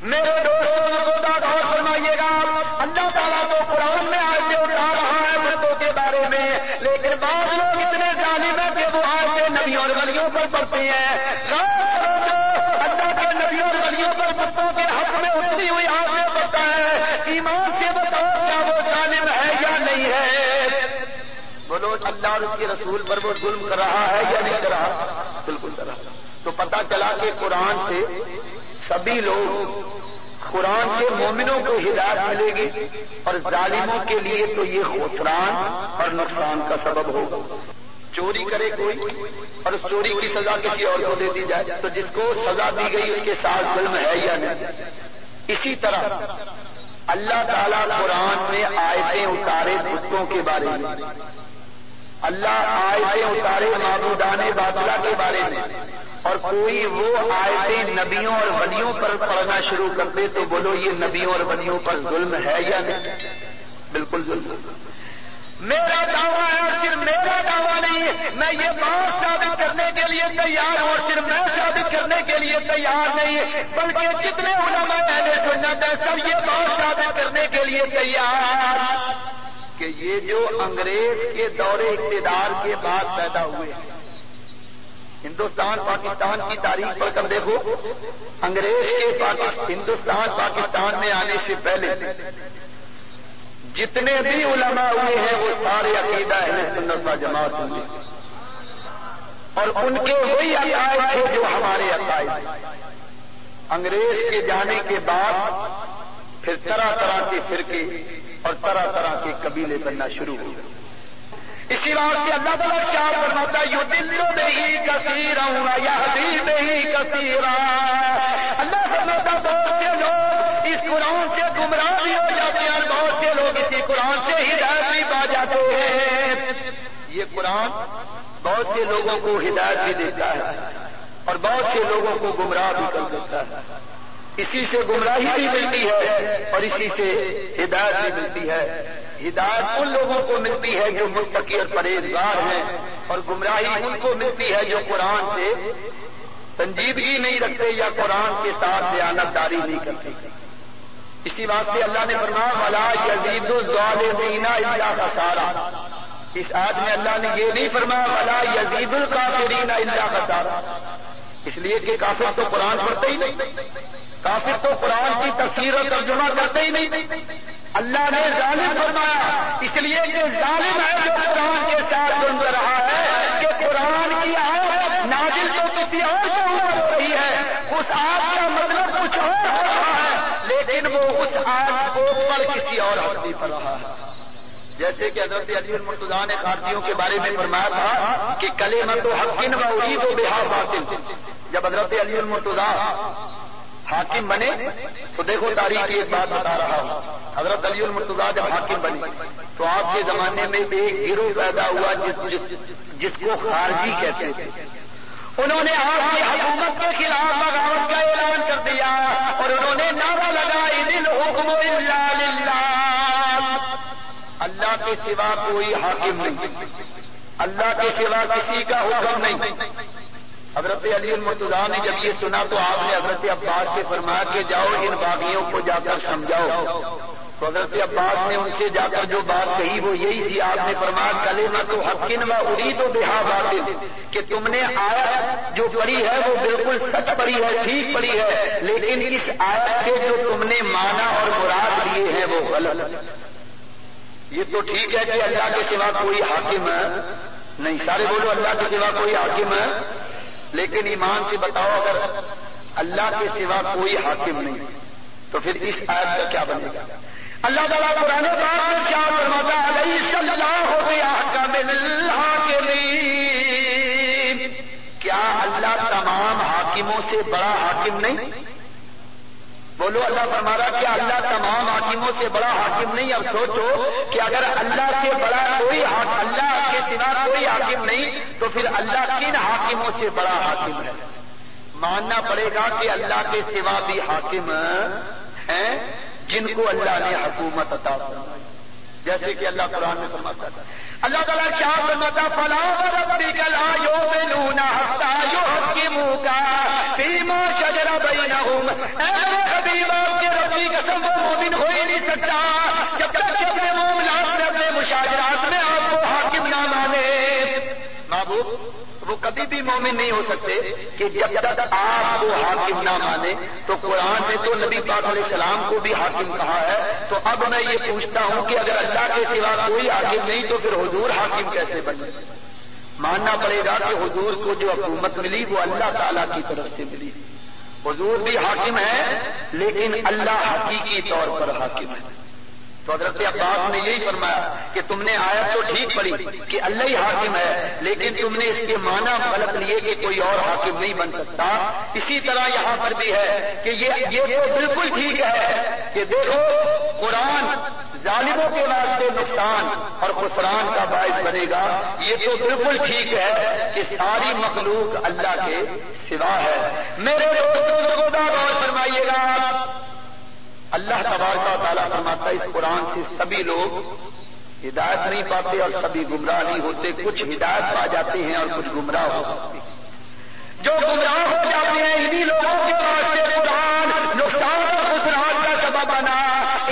میرے دوستوں کو غور فرمائیے گا، اللہ تعالیٰ تو قرآن میں آیتیں اٹھا رہا ہے بتوں کے بارے میں، لیکن بعض لوگ اتنے ظالم ہیں کہ وہ آیتیں نبیوں اور ولیوں پر پڑھتے ہیں۔ اللہ کے نبیوں اور ولیوں پر بتوں کے حق میں اتری ہوئی آیتیں پڑھتا ہے، ایمان سے بتاؤ کیا وہ ظالم ہے یا نہیں ہے؟ بولو اللہ اور اس کے رسول پر وہ ظلم کر رہا ہے یا نہیں کر رہا؟ بالکل کر رہا۔ تو پتہ چلا کہ قرآن سے سبھی لوگ، قرآن سے مومنوں کو ہدایت ملے گی اور ظالموں کے لیے تو یہ خسران اور نقصان کا سبب ہوگا۔ چوری کرے کوئی اور اس چوری کی سزا کسی اور کو دے دی جائے تو جس کو سزا دی گئی اس کے ساتھ ظلم ہے یا نہیں؟ اسی طرح اللہ تعالیٰ قرآن میں آیتیں اتارے بتوں کے بارے میں، اللہ آیتیں اتارے معبودان باطلہ کے بارے میں، اور کوئی وہ آیتیں نبیوں اور ولیوں پر پڑھنا شروع کر دے تو بولو یہ نبیوں اور ولیوں پر ظلم ہے یا نہیں؟ بالکل ظلم۔ میرا دعویٰ ہے، صرف میرا دعویٰ نہیں ہے، میں یہ بات ثابت کرنے کے لیے تیار ہوں، اور صرف میں ثابت کرنے کے لیے تیار نہیں بلکہ جتنے علماء اہل سنت ہیں سب یہ بات ثابت کرنے کے لیے تیار کہ یہ جو انگریز کے دور اقتدار کے بعد پیدا ہوئے ہیں، ہندوستان پاکستان کی تاریخ پڑھ کر دیکھو، انگریز کے ہندوستان پاکستان میں آنے سے پہلے جتنے بھی علماء ہوئے ہیں وہ سارے عقیدہ اہل سنت و جماعت ہوئے، اور ان کے وہی عقائد تھے جو ہمارے عقائد ہیں۔ انگریز کے جانے کے بعد پھر طرح طرح کے فرقے اور طرح طرح کے قبیلے بننا شروع ہوئے۔ اسی واسطے اللہ تعالیٰ کیا فرماتا ہے، یضل بہ کثیرا ویہدی بہ کثیرا۔ اللہ فرماتا بہت سے لوگ اس قرآن سے گمراہ بھی ہو جاتے ہیں، بہت سے لوگ اسی قرآن سے ہدایت بھی پا جاتے ہیں۔ یہ قرآن بہت سے لوگوں کو ہدایت بھی دیتا ہے اور بہت سے لوگوں کو گمراہ بھی کر دیتا ہے۔ اسی سے گمراہی بھی ملتی ہے اور اسی سے ہدایت بھی ملتی ہے۔ ہدایت ان لوگوں کو ملتی ہے جو متقی اور پرہیزگار ہیں، اور گمراہی ان کو ملتی ہے جو قرآن سے سنجیدگی نہیں رکھتے یا قرآن کے ساتھ دیانت داری نہیں کرتے۔ اسی واسطے اللہ نے فرمایا وَلَا يَزِيدُ الظَّالِمِينَ إِلَّا خَسَارًا۔ اس آیت میں اللہ نے یہ نہیں فرمایا وَلَا يَزِيدُ الْكَافِرِينَ إِلَّا خَسَارًا، اس لیے کہ کافر تو قرآن پڑھتے ہی نہیں، کافر تو قرآن کی تفسیر اور ترجمہ کرتے ہی نہیں۔ اللہ نے ظالم فرمایا اس لیے کہ ظالم ہے جو قرآن کے ساتھ ظلم کر رہا ہے کہ قرآن کی آیت نازل تو کسی اور کے اوپر ہو رہی ہے، اس آیت کا مطلب کچھ اور ہو رہا ہے، لیکن وہ اس آیت کو پر کسی اور حق پر رہا ہے۔ جیسے کہ حضرت علی المرتضیٰ نے خارجیوں کے بارے میں فرمایا تھا کہ کلمۃ حق و ارید بہا باطل۔ جب حضرت علی المرتضیٰ حاکم بنے تو دیکھو تاریخ کی ایک بات بتا رہا ہوں، حضرت علی المرتضیٰ جب حاکم بنے تو آپ کے زمانے میں ایک گروہ پیدا ہوا جس کو خارجی کہتے تھے۔ انہوں نے آپ کی حکومت کے خلاف بغاوت کا اعلان کر دیا اور انہوں نے نعرہ لگایا ان الحکم الا للہ، اللہ کے سوا کوئی حاکم نہیں، اللہ کے سوا کسی کا حکم نہیں۔ حضرت علی المرتضیٰ نے جب یہ سنا تو آپ نے حضرت عباس سے فرمایا کہ جاؤ ان باغیوں کو جا کر سمجھاؤ۔ تو حضرت عباس نے ان سے جا کر جو بات کہی وہ یہی تھی، آپ نے فرمایا کلمۃ حق و ارید بہا باطل، کہ تم نے آیت جو پڑھی ہے وہ بالکل سچ پڑھی ہے، ٹھیک پڑھی ہے، لیکن اس آیت کے جو تم نے معنی اور مراد لیے ہیں وہ غلط۔ یہ تو ٹھیک ہے کہ اللہ کے سوا کوئی حاکم نہیں، سارے بولو اللہ کے سوا کوئی حاکم ہے، لیکن ایمان سے بتاؤ اگر اللہ کے سوا کوئی حاکم نہیں تو پھر اس آیت کا کیا بنے گا؟ اللہ تعالیٰ قرآن پاک میں کیا فرماتا ہے الیس اللہ بأحکم الحاکمین، کیا اللہ تمام حاکموں سے بڑا حاکم نہیں؟ بولو اللہ فرما رہا کیا اللہ تمام حاکموں سے بڑا حاکم نہیں؟ اب سوچو کہ اگر اللہ سے بڑا کوئی اللہ کے سوا کوئی حاکم نہیں تو پھر اللہ کن حاکموں سے بڑا حاکم ہے؟ ماننا پڑے گا کہ اللہ کے سوا بھی حاکم ہیں جن کو اللہ نے حکومت عطا فرمائی، جیسے کہ اللہ قرآن میں فرماتا ہے، اللہ تعالیٰ کیا فرماتا ہے فَلَا وَرَبِّكَ لَا يُؤْمِنُونَ حَتَّىٰ يُحَكِّمُوكَ فِيمَا شَجَرَ بَيْنَهُمْ، اے نبی باپ کے رب کی قسم وہ مومن ہو ہی نہیں سکتا جب تک کہ اپنے معاملات میں اپنے مشاجرات میں آپ کو حاکم نہ مانے. محبوب وہ کبھی بھی مومن نہیں ہو سکتے کہ جب تک آپ کو حاکم نہ مانے. تو قرآن میں تو نبی پاک علیہ السلام کو بھی حاکم کہا ہے. تو اب میں یہ پوچھتا ہوں کہ اگر اللہ کے سوا کوئی حاکم نہیں تو پھر حضور حاکم کیسے بنے؟ ماننا پڑے گا کہ حضور کو جو حکومت ملی وہ اللہ تعالیٰ کی طرف سے ملی. حضور بھی حاکم ہے لیکن اللہ حقیقی طور پر حاکم ہے. تو حضرت عباس نے یہی فرمایا کہ تم نے آیت تو ٹھیک پڑھی کہ اللہ ہی حاکم ہے لیکن تم نے اس کے معنی غلط لیے کہ کوئی اور حاکم نہیں بن سکتا. اسی طرح یہاں پر بھی ہے کہ یہ تو بالکل ٹھیک ہے کہ دیکھو قرآن ظالموں کے واسطے نقصان اور خسران کا باعث بنے گا. یہ تو بالکل ٹھیک ہے کہ ساری مخلوق اللہ کے سوا ہے. میرے دوستوں غور فرمائیے گا اللہ تبارک و تعالیٰ فرماتا ہے اس قرآن سے سبھی لوگ ہدایت نہیں پاتے اور سبھی گمراہ نہیں ہوتے. کچھ ہدایت پا جاتے ہیں اور کچھ گمراہ ہو جاتے ہیں. جو گمراہ ہو جاتے ہیں انہی لوگوں کے واسطے قرآن نقصان اور خسران کا سبب بنا.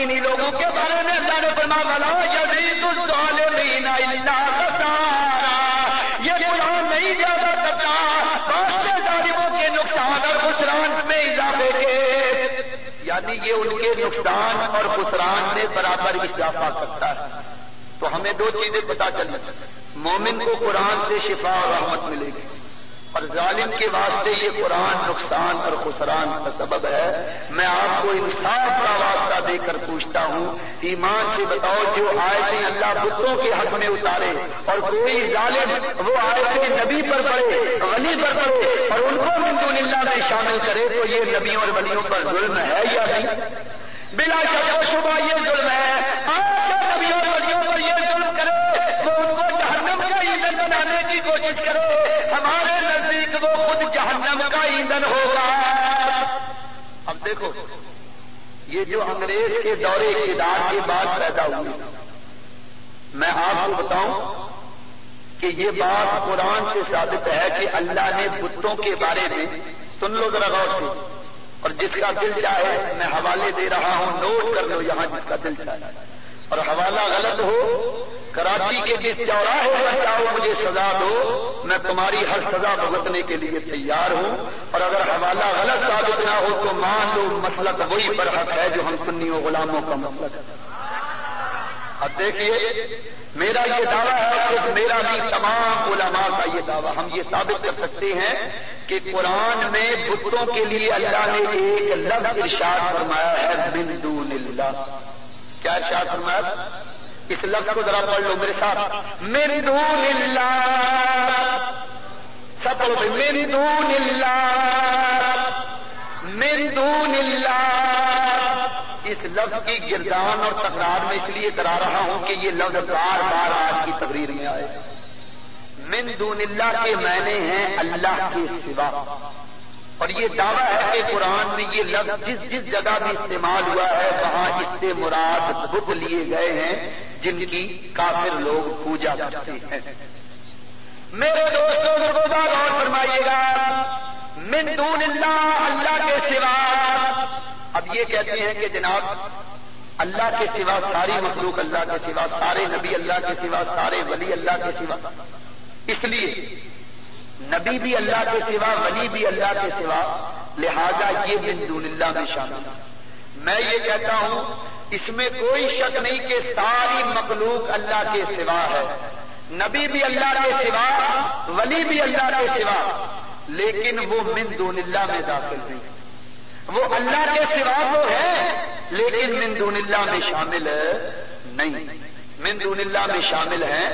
انہی لوگوں کے بارے میں اللہ نے فرمایا وَلَا يَزِيدُ الظَّالِمِينَ إِلَّا خَسَارًا. یہ قرآن نہیں زیادہ کرتا واسطے ظالموں کے نقصان اور خسران میں اضافے کے، یعنی یہ ان کے نقصان اور خسران میں برابر اضافہ کرتا ہے. تو ہمیں دو چیزیں پتہ چلی. مومن کو قرآن سے شفا اور رحمت ملے گی اور ظالم کے واسطے یہ قرآن نقصان اور خسران کا سبب ہے. میں آپ کو انصاف کا واسطہ دے کر پوچھتا ہوں ایمان سے بتاؤ جو آیتیں اللہ بتوں کے حق میں اتارے اور کوئی ظالم وہ آیتیں نبی پر پڑے ولی پر پڑے اور ان کو من دون اللہ میں شامل کرے تو یہ نبیوں اور ولیوں پر ظلم ہے یا نہیں؟ بلا شک و شبہ یہ ظلم ہے. نبیوں اور ولیوں پر یہ ظلم کرے وہ ان کو جہنم کا ایندھن بنانے کی کوشش کرے. ہمارے نزدیک وہ خود جہنم کا ایندھن ہوگا. اب دیکھو یہ جو انگریز کے دور اقتدار کے بعد پیدا ہوئی میں آپ کو بتاؤں کہ یہ بات قرآن سے ثابت ہے کہ اللہ نے بتوں کے بارے میں سن لو ذرا غور سے اور جس کا دل چاہے میں حوالے دے رہا ہوں نوٹ کر لو یہاں جس کا دل چاہے اور حوالہ غلط ہو کراچی کے جس چوراہے پر چاہو مجھے سزا دو میں تمہاری ہر سزا بھگتنے کے لیے تیار ہوں اور اگر حوالہ غلط ثابت نہ ہو تو مان لو مسلک وہی برحق ہے جو ہم سنیوں غلاموں کا مسلک ہے. اب دیکھیے میرا یہ دعویٰ ہے کہ میرا بھی تمام علماء کا یہ دعویٰ ہم یہ ثابت کر سکتے ہیں کہ قرآن میں بتوں کے لیے اللہ نے ایک لفظ ارشاد فرمایا ہے من دون اللہ. کیا ارشاد فرمایا؟ اس لفظ کو ذرا پڑھ لو میرے ساتھ من دون اللہ. سب پڑھو من دون اللہ من دون اللہ. اس لفظ کی گردان اور تکرار میں اس لیے کرا رہا ہوں کہ یہ لفظ بار بار آج کی تقریر میں آئے. من دون اللہ کے معنی ہیں اللہ کے سوا اور یہ دعویٰ ہے کہ قرآن میں یہ لفظ جس جس جگہ بھی استعمال ہوا ہے وہاں اس سے مراد بت لیے گئے ہیں جن کی کافر لوگ پوجا کرتے ہیں. میرے دوستوں بزرگوں غور فرمائیے گا من دون اللہ اللہ کے سوا. اب یہ کہتے ہیں کہ جناب اللہ کے سوا ساری مخلوق اللہ کے سوا سارے نبی اللہ کے سوا سارے ولی اللہ کے سوا. اس لیے نبی بھی اللہ کے سوا ولی بھی اللہ کے سوا لہذا یہ من دون اللہ میں شامل ہے. میں یہ کہتا ہوں اس میں کوئی شک نہیں کہ ساری مخلوق اللہ کے سوا ہے. نبی بھی اللہ کے سوا ولی بھی اللہ کے سوا لیکن وہ من دون اللہ میں داخل نہیں. وہ اللہ کے سوا تو ہے لیکن من دون اللہ میں شامل نہیں. من دون اللہ میں شامل ہیں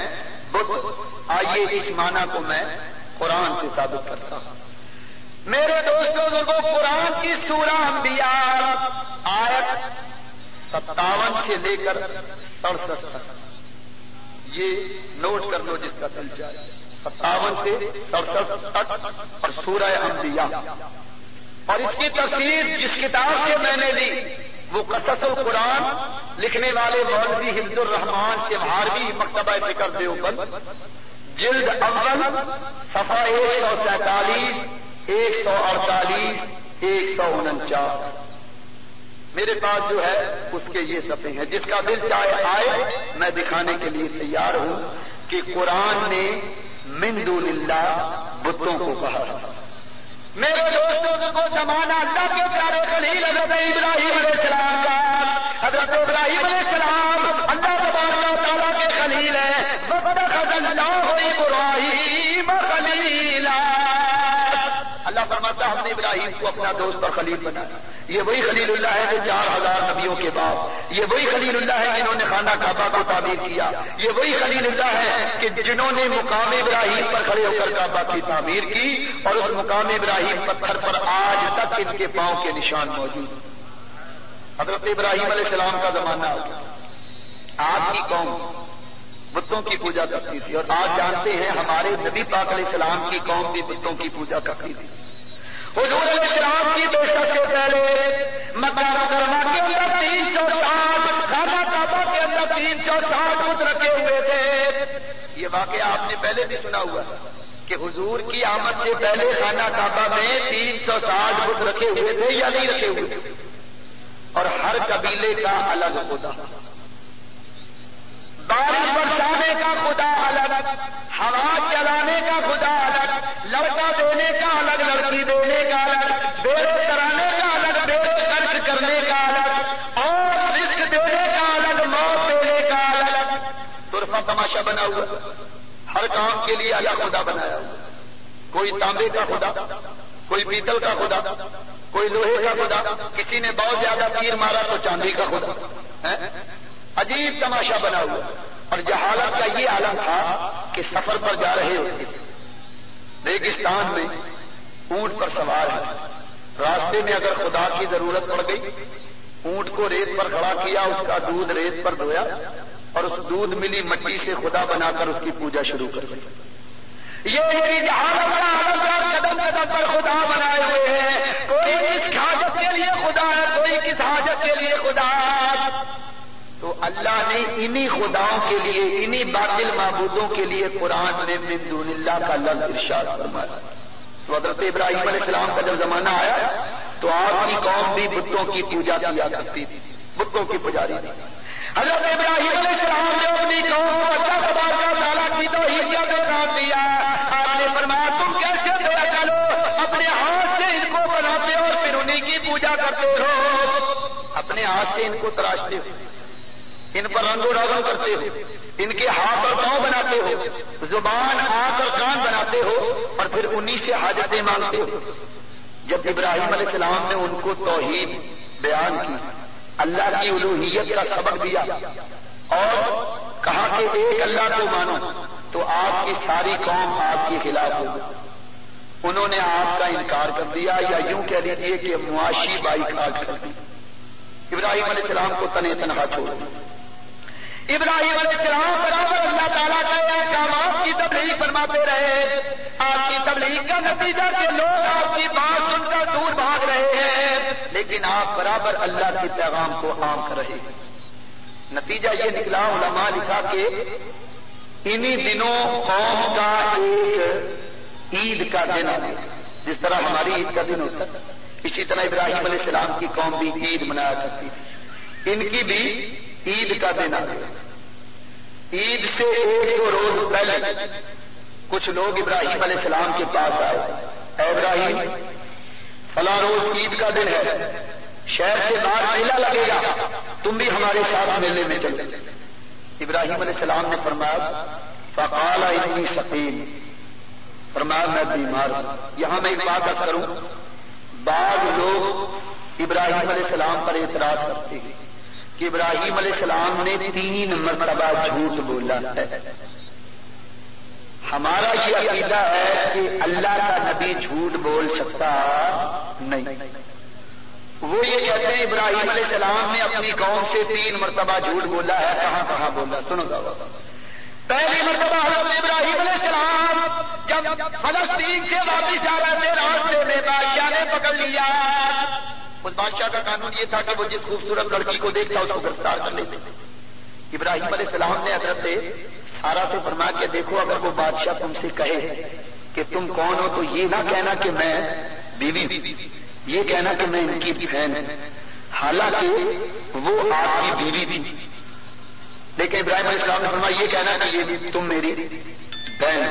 بت. آئیے اس معنی کو میں قرآن سے ثابت کرتا ہوں. میرے دوستوں کو قرآن کی سورہ انبیاء آیت 57 سے لے کر 67 تک یہ نوٹ کر لو جس کا دل چاہے. 57 سے 67 تک اور سورہ انبیاء اور اس کی تفسیر جس کتاب سے میں نے لی وہ قصص القرآن لکھنے والے مولوی حفظ الرحمان چوہاروی مکتبہ فکر دیوبند جلد اول صفحہ 147 148 149 میرے پاس جو ہے اس کے یہ صفحے ہیں، جس کا دل چاہے آئے، میں دکھانے کے لیے تیار ہوں کہ قرآن نے من دون اللہ بتوں کو کہا۔ میرے دوستوں کو زمانہ اللہ کے پیارے خلیل حضرت ابراہیم علیہ السلام کا، حضرت ابراہیم علیہ السلام اللہ تبارک و تعالیٰ کے خلیل ہیں۔ وَاتَّخَذَ اللَّهُ إِبْرَاهِيمَ خَلِيلًا، اللہ فرماتا ہم نے ابراہیم کو اپنا دوست اور خلیل بنایا۔ یہ وہی خلیل اللہ ہے جو 4000 نبیوں کے بعد، یہ وہی خلیل اللہ ہے جنہوں نے خانہ کعبہ کو تعمیر کیا، یہ وہی خلیل اللہ ہے کہ جنہوں نے مقام ابراہیم پر کھڑے ہو کر کعبہ کی تعمیر کی، اور اس مقام ابراہیم پتھر پر آج تک ان کے پاؤں کے نشان موجود ہیں۔ حضرت ابراہیم علیہ السلام کا زمانہ آ گیا، آپ کی قوم بتوں کی پوجا کرتی تھی، اور آج جانتے ہیں ہمارے نبی پاک علیہ السلام کی قوم بھی بتوں کی پوجا کرتی تھی۔ حضور علیہ السلام کی بعثت سے پہلے مکہ مکرمہ کے اندر 360 خانہ کعبہ کے اندر 360 بت رکھے ہوئے تھے۔ یہ واقعہ آپ نے پہلے بھی سنا ہوا کہ حضور کی آمد سے پہلے خانہ کعبہ میں 360 بت رکھے ہوئے تھے یا نہیں رکھے ہوئے تھے، اور ہر قبیلے کا الگ خدا، بارش برسانے کا خدا الگ، ہوا چلانے کا خدا الگ، لڑکا دینے کا الگ، لڑکی دینے کا الگ، بیڑے کرانے کا الگ، بیڑے خرچ کرنے کا الگ، اور رزق دینے کا الگ، موت دینے کا الگ، طرفہ تماشا بنا ہوا، ہر کام کے لیے الگ خدا بنایا ہوا۔ کوئی تانبے کا خدا، کوئی پیتل کا خدا، کوئی لوہے کا خدا، کسی نے بہت زیادہ تیر مارا تو چاندی کا خدا، عجیب تماشا بنا ہوا۔ اور جہالت کا یہ عالم تھا کہ سفر پر جا رہے ہوتے تھے، ریگستان میں اونٹ پر سوار ہے، راستے میں اگر خدا کی ضرورت پڑ گئی، اونٹ کو ریت پر کھڑا کیا، اس کا دودھ ریت پر دھویا، اور اس دودھ ملی مٹی سے خدا بنا کر اس کی پوجا شروع کر دی۔ یہ جہالت کا عالم کا قدم قدم پر خدا بنائے ہوئے ہیں، کوئی کس حاجت کے لیے خدا ہے، کوئی کس حاجت کے لیے خدا ہے۔ تو اللہ نے انہی خداؤں کے لیے، انہی باطل معبودوں کے لیے قرآن میں من دون اللہ کا لفظ ارشاد فرمایا۔ تو حضرت ابراہیم علیہ السلام کا جب زمانہ آیا تو آپ کی قوم بھی بتوں کی پوجا کیا کرتی تھی، بتوں کی پجاری تھی۔ حضرت ابراہیم علیہ السلام نے اپنی قوم کو اللہ تبارک و تعالیٰ کی توحید کا پیغام دیا۔ آپ نے فرمایا تم کیسے دیا چلو، اپنے ہاتھ سے ان کو بناتے ہو اور پھر انہیں کی پوجا کرتے ہو، اپنے ہاتھ سے ان کو تراشتے ہو، ان پر رنگ و روغن کرتے ہو، ان کے ہاتھ اور پاؤں بناتے ہو، زبان، آنکھ اور کان بناتے ہو، اور پھر انہی سے حاجتیں مانگتے ہو۔ جب ابراہیم علیہ السلام نے ان کو توحید بیان کی، اللہ کی الوہیت کا سبق دیا اور کہا کہ ایک اللہ کو مانو، تو آپ کی ساری قوم آپ کے خلاف ہو گئی۔ انہوں نے آپ کا انکار کر دیا، یا یوں کہہ دیجیے کہ معاشی بائیکاٹ کر دی، ابراہیم علیہ السلام کو تنے تنہا چھوڑ دیا۔ ابراہیم علیہ السلام برابر اللہ تعالیٰ کے احکامات کی تبلیغ فرماتے رہے۔ آپ کی تبلیغ کا نتیجہ کہ لوگ آپ کی بات سن کر دور بھاگ رہے ہیں، لیکن آپ برابر اللہ کے پیغام کو عام کر رہے ہیں۔ نتیجہ یہ نکلا، علماء لکھا کہ انہی دنوں قوم کا ایک عید کا دن آ گیا، جس طرح ہماری عید کا دن ہوتا ہے، اسی طرح ابراہیم علیہ السلام کی قوم بھی عید منایا کرتی تھی، ان کی بھی عید کا دن آ گیا۔ عید سے 1-2 روز پہلے کچھ لوگ ابراہیم علیہ السلام کے پاس آئے، اے ابراہیم فلاں روز عید کا دن ہے، شہر سے باہر میلہ لگے گا، تم بھی ہمارے ساتھ میلے میں چلو۔ ابراہیم علیہ السلام نے فرمایا فقال انی سقیم، فرمایا میں بیمار ہوں۔ یہاں میں ایک بات عرض کروں، بعض لوگ ابراہیم علیہ السلام پر اعتراض کرتے ہیں کہ ابراہیم علیہ السلام نے 3 مرتبہ جھوٹ بولا ہے۔ ہمارا یہ عقیدہ ہے کہ اللہ کا نبی جھوٹ بول سکتا نہیں۔ وہ یہ کہتے ہیں ابراہیم علیہ السلام نے اپنی قوم سے 3 مرتبہ جھوٹ بولا ہے، کہاں کہاں بولا، سنو گا۔ پہلی مرتبہ حضرت ابراہیم علیہ السلام جب فلسطین سے واپس آ رہے تھے، راستے میں بادشاہ نے پکڑ لیا۔ اس بادشاہ کا قانون یہ تھا کہ وہ جس خوبصورت لڑکی کو دیکھتا اس کو گرفتار کر لیتے۔ ابراہیم علیہ السلام نے حضرت سارا سے فرمایا کہ دیکھو اگر وہ بادشاہ تم سے کہے کہ تم کون ہو تو یہ نہ کہنا کہ میں بیوی ہوں، یہ کہنا کہ میں ان کی بہن ہوں۔ حالانکہ وہ آپ کی بیوی تھی، لیکن ابراہیم علیہ السلام نے فرمایا یہ کہنا کہ یہ تم میری بہن۔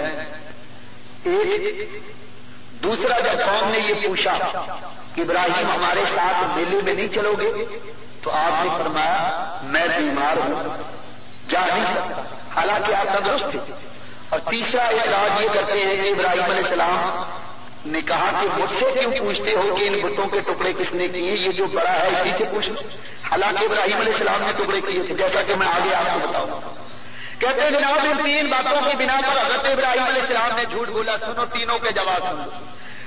ایک دوسرا جب قوم نے یہ پوچھا کہ ابراہیم ہمارے ساتھ میلے میں نہیں چلو گے، تو آپ نے فرمایا میں بیمار ہوں، جا نہیں سکتا، حالانکہ آپ تندرست تھے۔ اور تیسرا اعتراض یہ کرتے ہیں کہ ابراہیم علیہ السلام نے کہا کہ مجھ سے کیوں پوچھتے ہو کہ ان بتوں کے ٹکڑے کس نے کیے، یہ جو بڑا ہے اسی سے پوچھو، حالانکہ ابراہیم علیہ السلام نے ٹکڑے کیے تھے، جیسا کہ میں آگے آپ کو بتاؤں۔ کہتے ہیں جناب ان تین باتوں کی بنا پر حضرت ابراہیم علیہ السلام نے جھوٹ بولا۔ سنو تینوں کے جواب سنو۔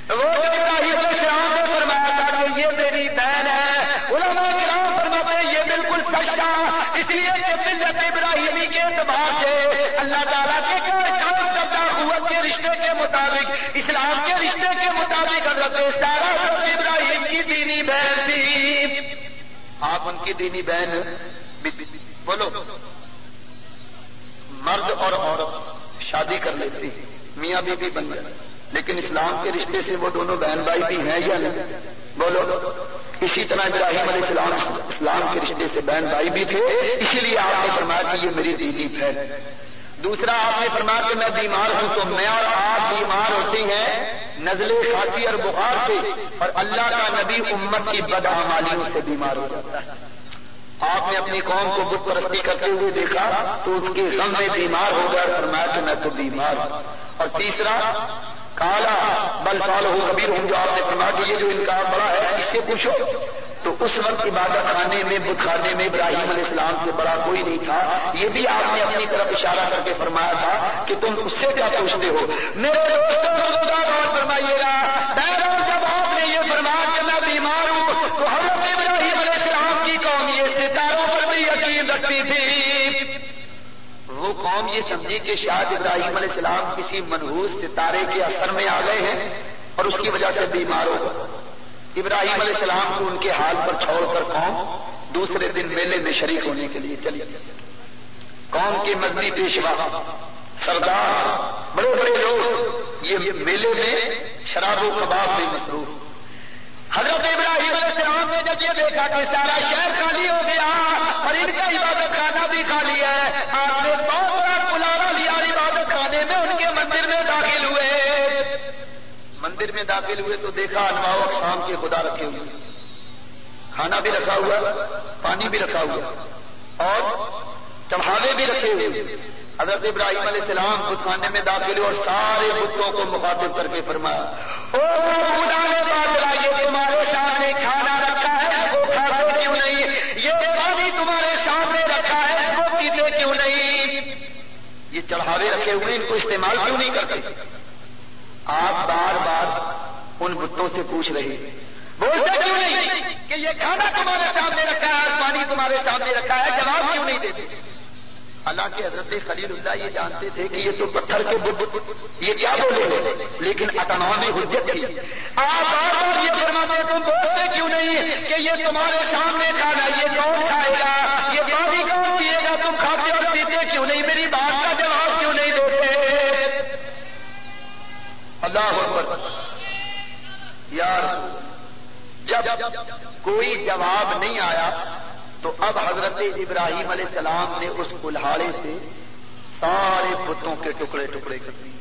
وہ جو ابراہیم علیہ السلام نے فرمایا تھا کہ یہ میری بہن ہے، علماء کرام فرماتے ہیں یہ بالکل سچ تھا، اس لیے کہ ملت ابراہیمی کے اعتبار سے اللہ تعالیٰ کے قوت کے رشتے کے مطابق، اسلام کے رشتے کے مطابق حضرت سارہ حضرت ابراہیم کی دینی بہن تھی۔ آپ ان کی دینی بہن بولو، مرد اور عورت شادی کر لیتی میاں بیوی بن گئے، لیکن اسلام کے رشتے سے وہ دونوں بہن بھائی بھی ہیں یا نہیں؟ بولو۔ اسی طرح ابراہیم علیہ السلام اسلام کے رشتے سے بہن بھائی بھی تھے، اسی لیے آپ نے فرمایا کہ یہ میری دینی بہن۔ دوسرا آپ نے فرمایا کہ میں بیمار ہوں، تو میں اور آپ بیمار ہوتے ہیں نزلے کھانسی اور بخار سے، اور اللہ کا نبی امت کی بدعمالیوں سے بیمار ہو جاتا ہے۔ آپ نے اپنی قوم کو بت پرستی کرتے ہوئے دیکھا تو اس کے غم میں بیمار ہو گیا، فرمایا کہ میں تو بیمار ہوں۔ اور تیسرا کالا بل سال ہو کبیر ہوں، جو آپ نے فرمایا کہ یہ جو انکار بڑا ہے اس سے پوچھو، تو اس وقت عبادت خانے میں بت خانے میں ابراہیم علیہ السلام سے بڑا کوئی نہیں تھا۔ یہ بھی آپ نے اپنی طرف اشارہ کر کے فرمایا تھا کہ تم اس سے کیا پوچھتے ہو۔ میرے دوستوں فرمائیے گا، جب آپ نے یہ فرمایا کہ میں بیمار ہوں، تو حضرت ابراہیم علیہ السلام کی قوم یہ ستاروں پر بھی یقین رکھتی تھی۔ وہ قوم یہ سمجھی کہ شاید ابراہیم علیہ السلام کسی منحوس ستارے کے اثر میں آ گئے ہیں اور اس کی وجہ سے بیمار ہو گئے۔ ابراہیم علیہ السلام کو ان کے حال پر چھوڑ کر قوم دوسرے دن میلے میں شریک ہونے کے لیے چلی۔ قوم کے مذہبی پیشوا، سردار، بڑے بڑے لوگ یہ میلے میں شراب و کباب میں مصروف۔ حضرت ابراہیم علیہ السلام نے جب یہ دیکھا کہ سارا شہر خالی ہو گیا اور ان کا عبادت خانہ بھی خالی ہے، آپ نے بہت بڑا بلاوا لیا، عبادت خانے میں ان کے مندر میں داخل ہوئے۔ مندر میں داخل ہوئے تو دیکھا انواع و اقسام کے خدا رکھے ہوئے، کھانا بھی رکھا ہوا، پانی بھی رکھا ہوا اور چڑھاوے بھی رکھے ہوئے۔ حضرت ابراہیم علیہ السلام بت خانے میں داخل ہوئے اور سارے بتوں کو مخاطب کر کے فرمایا، او خدا نے بادلہ یہ تمہارے سامنے کھانا رکھا ہے وہ کھاتے کیوں نہیں؟ یہ پانی تمہارے سامنے رکھا ہے وہ پیتے کیوں نہیں؟ یہ چڑھاوے رکھے ہوئے ان کو استعمال کیوں نہیں کرتے؟ آپ بار بار ان بتوں سے پوچھ رہے، بولتے کیوں نہیں کہ یہ کھانا تمہارے سامنے رکھا ہے پانی تمہارے سامنے رکھا ہے؟ جواب کیوں نہیں دیتے؟ حالانکہ حضرت خلیل اللہ یہ جانتے تھے کہ یہ تو پتھر کے بت یہ کیا بولے گے، لیکن اتمام حجت تھی۔ آپ بار بار یہ فرماتے تم بولتے کیوں نہیں کہ یہ تمہارے سامنے کھانا یہ کون کھائے گا، یہ پانی کون پیے گا؟ تم کھاتے اور پیتے کیوں نہیں؟ میری بات کا جواب کیوں نہیں دیتے؟ اللہ اکبر۔ یار جب کوئی جواب نہیں آیا تو اب حضرت ابراہیم علیہ السلام نے اس کلہاڑے سے سارے بتوں کے ٹکڑے ٹکڑے کر دیے۔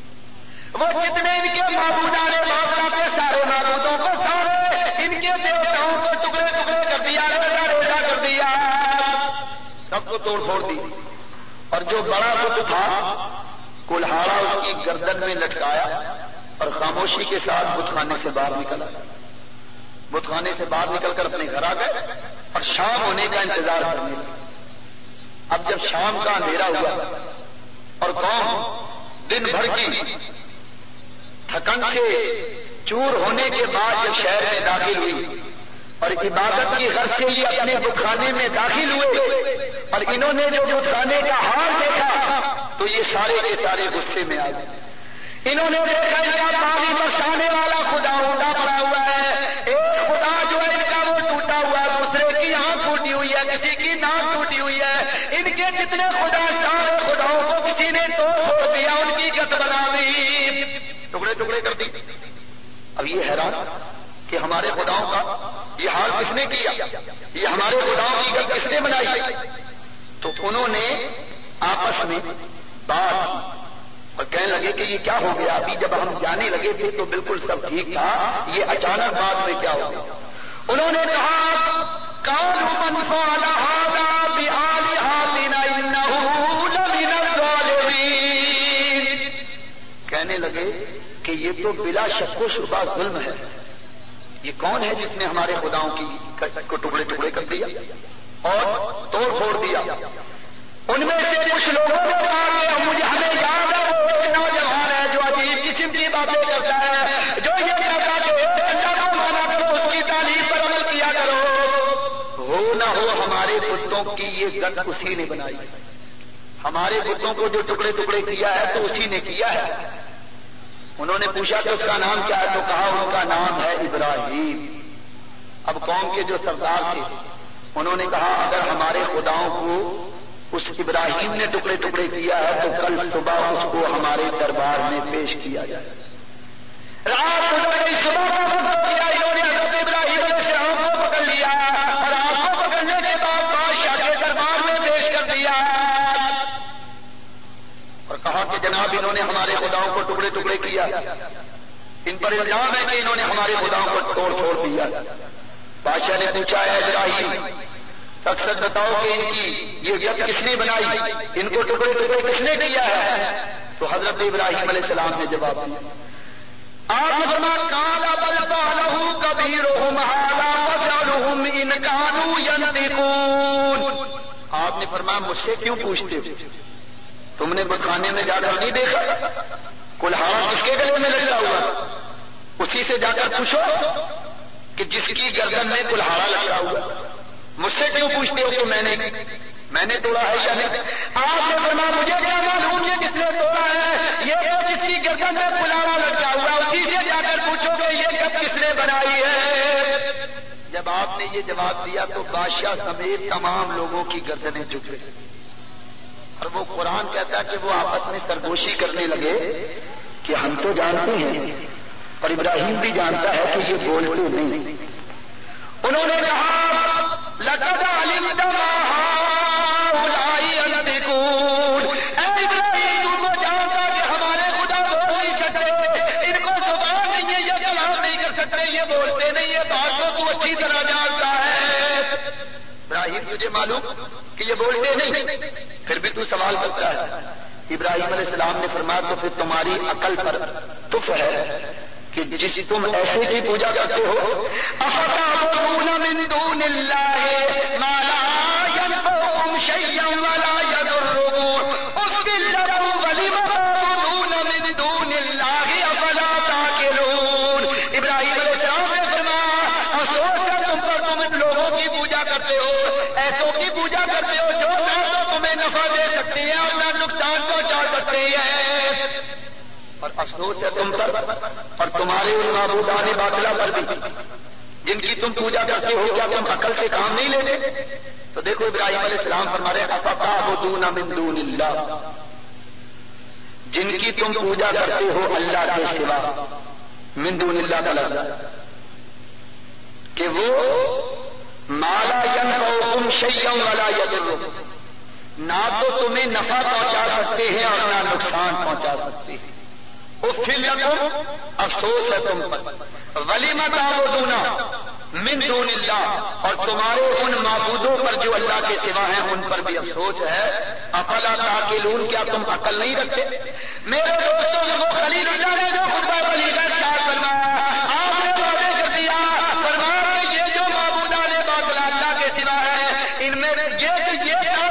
وہ جتنے ان کے معبودان باطلا کے سارے معبودوں کو، سارے ان کے دیوتاؤں کو ٹکڑے ٹکڑے کر دیا، ریزا ریزا کر دیا، سب کو توڑ پھوڑ دی۔ اور جو بڑا بت تھا کلہاڑا اس کی گردن میں لٹکایا اور خاموشی کے ساتھ بت خانے سے باہر نکلا۔ بت خانے سے باہر نکل کر اپنے گھر آ گئے اور شام ہونے کا انتظار کرنے لگے۔ اب جب شام کا اندھیرا ہوا اور قوم دن بھر کی تھکن سے چور ہونے کے بعد جب شہر میں داخل ہوئی اور عبادت کی غرض سے یہ اپنے بت خانے میں داخل ہوئے اور انہوں نے جو بت خانے کا حال دیکھا تو یہ سارے کے سارے غصے میں آ گئے۔ انہوں نے دیکھا ان کا پانی برسانے والا خدا اونڈا پڑا ہوا ہے، ایک خدا جو ہے ان کا وہ ٹوٹا ہوا ہے، دوسرے کی آنکھ ٹوٹی ہوئی ہے، کسی کی ناک ٹوٹی ہوئی ہے، ان کے جتنے خدا سارے خداؤں کو کسی نے توڑ دیا، ان کی گت بنا دی، ٹکڑے ٹکڑے کر دی۔ اب یہ حیران کہ ہمارے خداؤں کا یہ حال کس نے کیا؟ یہ ہمارے خداؤں کی گل کس نے بنائی؟ تو انہوں نے آپس میں بات اور کہنے لگے کہ یہ کیا ہو گیا؟ ابھی جب ہم جانے لگے تھے تو بالکل سب ٹھیک تھا، یہ اچانک بعد میں کیا ہو گیا؟ انہوں نے کہا قالوا من فعل هذا بآلهتنا انه لمن الظالمین، کہنے لگے کہ یہ تو بلا شک و شبہ ظلم ہے، یہ کون ہے جس نے ہمارے خداؤں کو ٹکڑے ٹکڑے کر دیا اور توڑ پھوڑ دیا؟ ان میں سے کچھ لوگوں نے کہا کہ مجھے ہمیں یاد ہے وہ ایک نوجوان ہے جو عجیب قسم کی باتیں کرتا ہے، جو یہ کہتا کہ اللہ کو مانا کرو، اس کی تعلیم پر عمل کیا کرو۔ ہو نہ ہو ہمارے بتوں کی یہ گند اسی نے بنائی، ہمارے بتوں کو جو ٹکڑے ٹکڑے کیا ہے تو اسی نے کیا ہے۔ انہوں نے پوچھا کہ اس کا نام کیا ہے؟ تو کہا ان کا نام ہے ابراہیم۔ اب قوم کے جو سردار تھے انہوں نے کہا اگر ہمارے خداؤں کو اس ابراہیم نے ٹکڑے ٹکڑے کیا ہے تو کل صبح اس کو ہمارے دربار میں پیش کیا جائے۔ رات صبح کا وقت کیا، انہوں نے حضرت ابراہیم علیہ السلام کو پکڑ لیا اور آپ کو پکڑنے کے بعد بادشاہ کے دربار میں پیش کر دیا اور کہا کہ جناب انہوں نے ہمارے خداؤں کو ٹکڑے ٹکڑے کیا، ان پر الزام ہے کہ انہوں نے ہمارے خداؤں کو توڑ پھوڑ دیا۔ بادشاہ نے پوچھا ہے ابراہیم سچ سچ بتاؤ کہ ان کی یہ گند کس نے بنائی، ان کو ٹکڑے ٹکڑے کس نے کیا ہے؟ تو حضرت ابراہیم علیہ السلام نے جواب دیا، آپ نے فرمایا قال بل فعلہ کبیرہم ھذا فاسألھم ان کانوا ینطقون۔ آپ نے فرمایا مجھ سے کیوں پوچھتے ہو؟ تم نے بتخانے میں جا کر نہیں دیکھا کلہاڑا کس کے گلے میں لٹکا ہوا؟ اسی سے جا کر پوچھو کہ جس کی گردن میں کلہاڑا لٹکا ہوا۔ مجھ سے کیوں پوچھتے ہو کہ میں نے توڑا ہے یا نہیں؟ آپ نے فرمایا مجھے کیا معلوم یہ کس نے توڑا ہے، یہ تو جس کی گردن میں کلہاڑا لٹکا ہوا اسی سے جا کر پوچھو کہ یہ کب کس نے بنائی ہے۔ جب آپ نے یہ جواب دیا تو بادشاہ سمیت تمام لوگوں کی گردنیں جھک گئی اور وہ قرآن کہتا ہے کہ وہ آپس میں سرگوشی کرنے لگے کہ ہم تو جانتے ہیں اور ابراہیم بھی جانتا ہے کہ یہ بولتے نہیں۔ انہوں نے کہا لقد علمت ما هؤلاء ينطقون، اے ابراہیم تم کو جانتا کہ ہمارے خدا بول نہیں سکتے، ان کو زبان نہیں ہے، یہ کلام نہیں کر سکتے، یہ بولتے نہیں، یہ بات کو تو اچھی طرح جانتا ہے۔ ابراہیم تجھے معلوم کہ یہ بولتے نہیں پھر بھی تو سوال کرتا ہے۔ ابراہیم علیہ السلام نے فرمایا تو پھر تمہاری عقل پر تف ہے کہ جس تم ایسے کی پوجا کرتے ہو، افتعبدون من دون اللہ ما لا ينفعكم شيئا ولا يضركم اذل لكم ولم تعبدون من دون اللہ افلا تعقلون۔ ابراہیم علیہ السلام نے فرمایا افسوس ہے تم پر، تم ان لوگوں کی پوجا کرتے ہو، ایسوں کی پوجا کرتے ہو جو نہ تو تمہیں نفع دے سکتی ہے اور نہ نقصان پہنچا سکتی ہے، اور افسوس ہے تم پر اور تمہارے ان معبودان باطلہ پر بھی جن کی تم پوجا کرتے ہو، کیا تم عقل سے کام نہیں لیتے؟ تو دیکھو ابراہیم علیہ السلام فرما رہے افتعبدون من دون اللہ، جن کی تم پوجا کرتے ہو اللہ کے سوا، من دون اللہ کا لفظ کہ وہ ما لا ينفعكم شيئا ولا يضركم، نہ تو تمہیں نفع پہنچا سکتے ہیں اور نہ نقصان پہنچا سکتے ہیں۔ افسوس ہے تم پر، ولم تعبدون من دون اللہ، اور تمہارے ان معبودوں پر جو اللہ کے سوا ہیں ان پر بھی افسوس ہے۔ افلا تعقلون، کیا تم عقل نہیں رکھتے؟ میرے دوستوں وہ خلیل اللہ نے جو خطبہ بلیغہ ارشاد فرمایا، آپ نے وعدے کر دیا، فرمایا یہ جو معبودان باطل اللہ کے سوا ہے ان میں یہ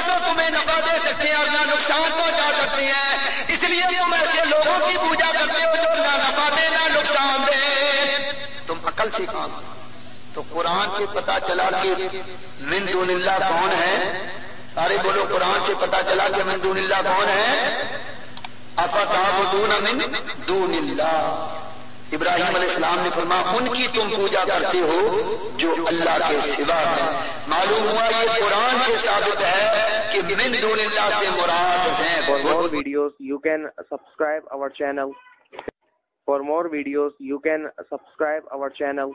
تو تمہیں نفع دے سکتے ہیں اور نہ نقصان پہنچا سکتے ہیں، اس لیے تم ایسے لوگوں کی پوجا کرتے ہو جو نہ نفع دے نہ نقصان دے، تم عقل سے کام۔ تو قرآن سے پتا چلا کہ من دون اللہ کون ہے؟ سارے بولو قرآن سے پتا چلا کہ من دون اللہ کون ہے؟ افتعبدون من دون اللہ، ابراہیم علیہ السلام نے فرمایا ان کی تم پوجا کرتے ہو جو اللہ کے سوا ہے۔ معلوم ہوا یہ قرآن سے ثابت ہے کہ من دون اللہ سے مراد ہیں۔ For more videos you can subscribe our channel. For more videos you can subscribe our channel.